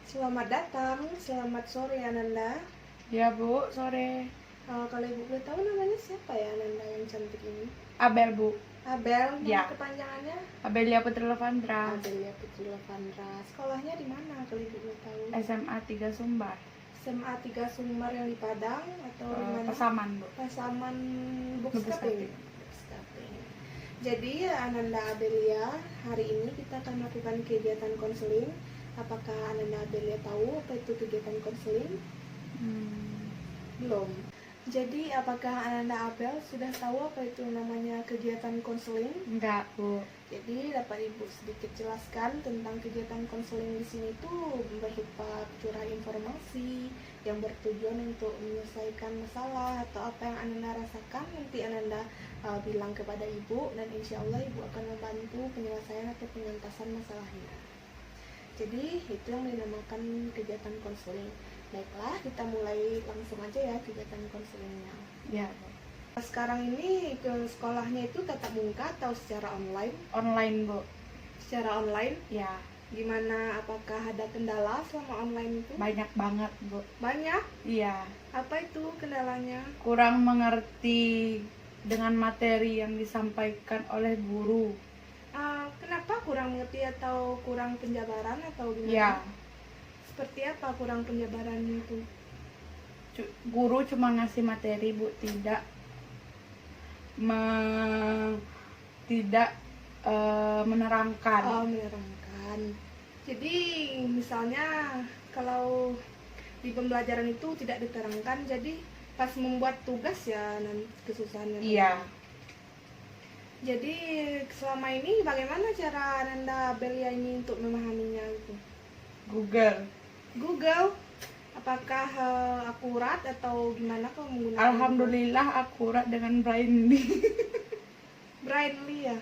Selamat datang, selamat sore Ananda. Ya Bu, sore. Kalau Ibu boleh tahu namanya siapa ya Ananda yang cantik ini? Abel Bu. Abel, nama Ya. kepanjangannya? Abelia Putri Lavandra. Abelia Putri Lavandra. Sekolahnya di mana kalau Ibu boleh tahu? SMA 3 Sumbar. SMA 3 Sumbar yang di Padang atau di mana? Pasaman Bu. Pasaman Bukskaping. Bukskaping. Jadi Ananda Abelia, hari ini kita akan melakukan kegiatan konseling. Apakah Ananda Abelia tahu apa itu kegiatan konseling? Belum. Jadi apakah Ananda Abel sudah tahu apa itu namanya kegiatan konseling? Enggak Bu. Jadi dapat Ibu sedikit jelaskan tentang kegiatan konseling di sini tuh berupa curah informasi yang bertujuan untuk menyelesaikan masalah atau apa yang Ananda rasakan, nanti Ananda bilang kepada Ibu dan insya Allah Ibu akan membantu penyelesaian atau pengentasan masalahnya. Jadi itu yang dinamakan kegiatan konseling. Baiklah, kita mulai langsung aja ya kegiatan konselingnya. Ya. Sekarang ini ke sekolahnya itu tatap muka atau secara online? Online Bu. Secara online? Ya. Gimana? Apakah ada kendala selama online itu? Banyak banget Bu. Banyak? Iya. Apa itu kendalanya? Kurang mengerti dengan materi yang disampaikan oleh guru. Kenapa kurang mengerti atau kurang penjabaran atau gimana? Ya. Seperti apa kurang penjabaran itu? Guru cuma ngasih materi Bu, tidak menerangkan. Menerangkan. Jadi misalnya kalau di pembelajaran itu tidak diterangkan, jadi pas membuat tugas ya kesusahannya. Iya. Jadi selama ini bagaimana cara Ananda Abelia ini untuk memahaminya itu? Google. Apakah akurat atau gimana kalau menggunakan Alhamdulillah Google? akurat dengan Braille. Braille ya?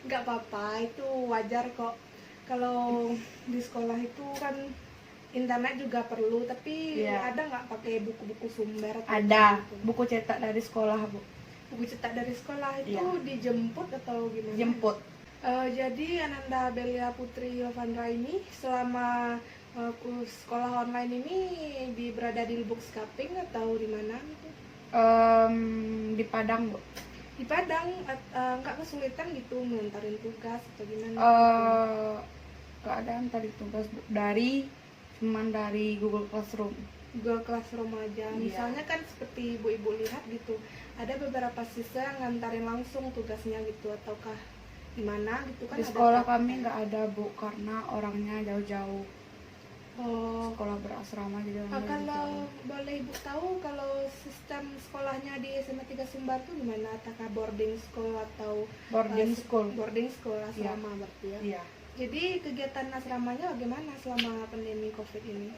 Nggak apa-apa, itu wajar kok. Kalau di sekolah itu kan internet juga perlu, tapi ada nggak pakai buku-buku sumber? Ada, gitu? buku cetak dari sekolah Bu. Buku cetak dari sekolah itu dijemput atau gimana? Jemput. Jadi Ananda Abelia Putri Lavandra ini selama sekolah online ini berada di Bukskaping atau di mana gitu? Di Padang Bu. Di Padang. Nggak kesulitan gitu ngantarin tugas atau gimana? Keadaan tadi tugas Bu. Cuman dari Google Classroom. Google Classroom aja. Misalnya kan seperti ibu-ibu lihat gitu, ada beberapa siswa yang ngantarin langsung tugasnya gitu, ataukah gimana gitu kan? Di sekolah kami nggak ada Bu, karena orangnya jauh-jauh. Sekolah berasrama jadi kalau boleh Ibu tahu, kalau sistem sekolahnya di SMA 3 Sumbar tuh gimana? Apakah boarding school atau boarding school? Boarding school asrama berarti ya? Iya. Jadi kegiatan asramanya bagaimana selama pandemi COVID ini?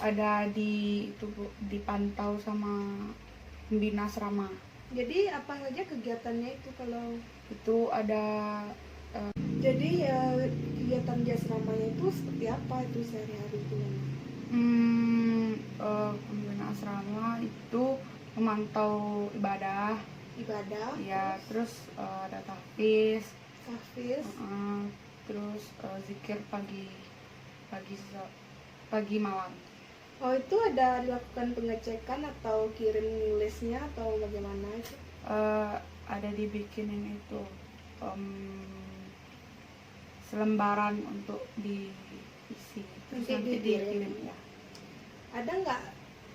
Ada itu Bu, dipantau sama pembina asrama. Jadi apa saja kegiatannya itu kalau? Itu ada Jadi kegiatan di asramanya itu seperti apa itu sehari-hari itu? Pembina asrama itu memantau ibadah. Ya, terus ada tahfiz. Terus zikir pagi malam. Itu ada dilakukan pengecekan atau kirim listnya atau bagaimana itu? Ada dibikinin itu selembaran untuk diisi, terus nanti dikirim ya. Ada nggak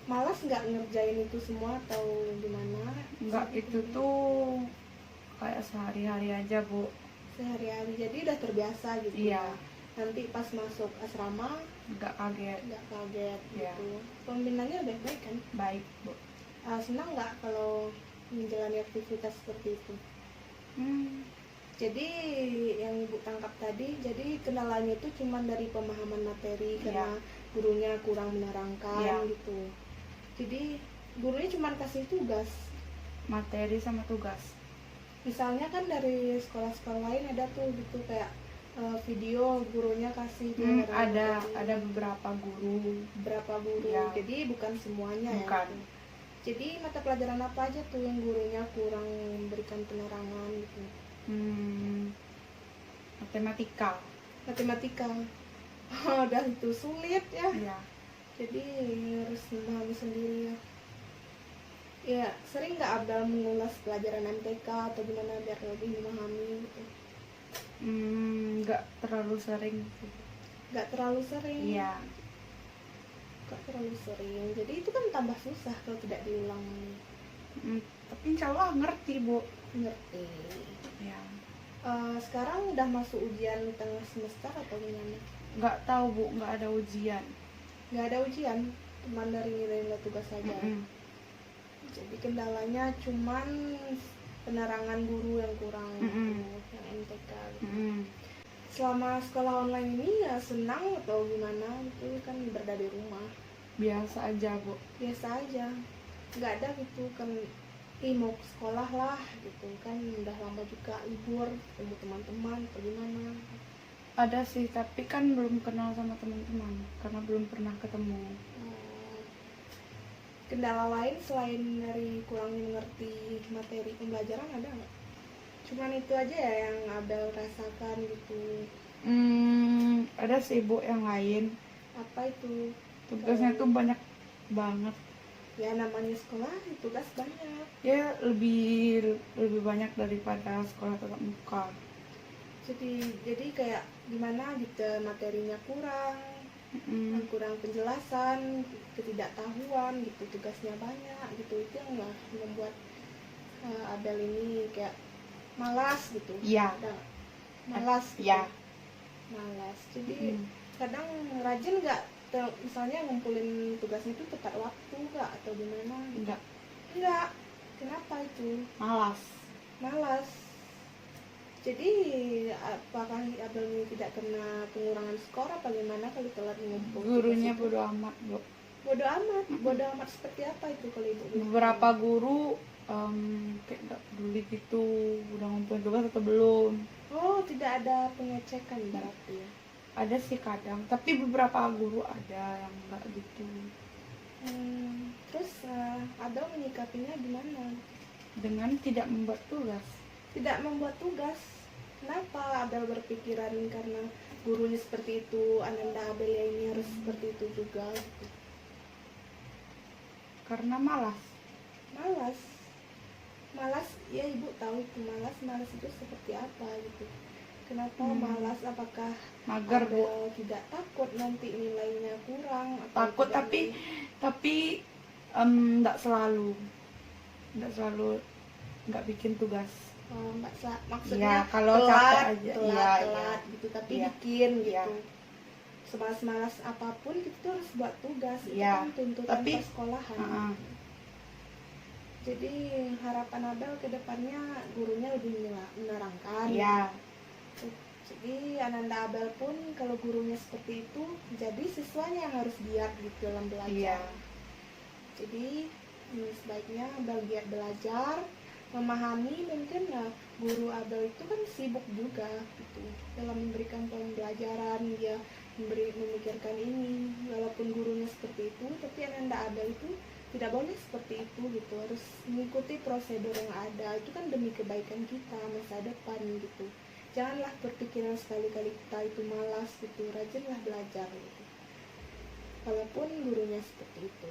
malas nggak ngerjain itu semua atau gimana? Nggak, itu tuh kayak sehari-hari aja Bu. Sehari-hari, jadi udah terbiasa gitu. Iya. Nanti pas masuk asrama nggak kaget gitu. Pembinanya baik-baik kan? Baik Bu. Senang nggak kalau menjalani aktivitas seperti itu? Jadi yang Ibu tangkap tadi, jadi kendalanya itu cuma dari pemahaman materi karena gurunya kurang menerangkan gitu. Jadi gurunya cuma kasih tugas, materi sama tugas. Misalnya kan dari sekolah-sekolah lain ada tuh gitu kayak video gurunya kasih ada beberapa guru. Jadi bukan semuanya bukan. Ya. Jadi mata pelajaran apa aja tuh yang gurunya kurang memberikan penerangan gitu? Matematika. Udah itu sulit ya. Iya. Jadi harus memahami sendiri ya. Ya, sering nggak Abdal mengulas pelajaran MTK atau gimana biar lebih memahami gitu? Nggak terlalu sering sih. Nggak terlalu sering. Iya. Nggak terlalu sering. Jadi itu kan tambah susah kalau tidak diulang. Tapi insya Allah ngerti, Bu. Ngerti. Ya. Sekarang udah masuk ujian tengah semester atau gimana? Nggak tahu, Bu, nggak ada ujian. Nggak ada ujian, cuma dari nilai tugas saja. Jadi kendalanya cuman penerangan guru yang kurang gitu, yang MTK gitu. Selama sekolah online ini ya senang atau gimana gitu, kan berada di rumah. Biasa aja, Bu. Biasa aja, nggak ada gitu kan, mau ke sekolah lah gitu kan, udah lama juga libur, ketemu teman-teman atau gimana. Ada sih, tapi kan belum kenal sama teman-teman karena belum pernah ketemu. Kendala lain selain dari kurang mengerti materi pembelajaran ada nggak? Cuman itu aja ya yang Abel rasakan gitu. Ada sih, Bu, yang lain. Apa itu? Tugasnya tuh banyak banget. Ya namanya sekolah, tugas banyak. Ya lebih banyak daripada sekolah tatap muka. Jadi kayak gimana gitu, materinya kurang, kurang penjelasan, ketidaktahuan gitu, tugasnya banyak gitu. Itu yang membuat Abel ini kayak malas gitu. Iya. Malas gitu. Iya. Malas. Jadi kadang rajin nggak, misalnya ngumpulin tugasnya itu tepat waktu nggak atau gimana? Enggak. Kenapa itu? Malas. Jadi apakah Abel ini tidak kena pengurangan skor apa gimana kalau telat ngumpul? Gurunya bodo amat, Bu. Bodo amat. Bodo amat seperti apa itu kalau Ibu? Beberapa guru kayak nggak peduli gitu, udah ngumpulin tugas atau belum. Oh, tidak ada pengecekan berarti ya? Ada sih kadang, tapi beberapa guru ada yang nggak gitu. Terus Abel menyikapinya gimana? Dengan tidak membuat tugas. Tidak membuat tugas. Kenapa Abel berpikiran karena gurunya seperti itu, Ananda Abel ini harus seperti itu juga? Karena malas. Malas, ya Ibu tahu itu malas itu seperti apa gitu. Kenapa malas? Apakah Mager, Bu. Abel tidak takut nanti nilainya kurang? Takut, tapi nggak selalu nggak bikin tugas. Maksudnya ya, kalau capek aja, telat gitu, tapi bikin gitu. Iya. Semalas-malas apapun kita harus buat tugas, itu Iya. kan tuntutan Tapi persekolahan. Jadi harapan Abel ke depannya gurunya lebih menerangkan. Iya. Jadi Ananda Abel pun kalau gurunya seperti itu, jadi siswanya yang harus giat gitu dalam belajar. Iya. Jadi sebaiknya Abel giat belajar, memahami. Mungkin guru Abel itu kan sibuk juga gitu dalam memberikan pembelajaran, dia memikirkan ini. Walaupun gurunya seperti itu, tapi Ananda Abel itu tidak boleh seperti itu gitu, harus mengikuti prosedur yang ada. Itu kan demi kebaikan kita masa depan gitu. Janganlah berpikiran sekali-kali kita itu malas gitu, rajinlah belajar gitu, walaupun gurunya seperti itu.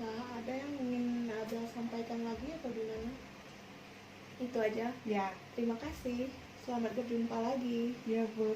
Nah, ada yang ingin Abel sampaikan lagi atau gimana? Itu aja. Ya. Terima kasih. Selamat berjumpa lagi. Ya, Bu.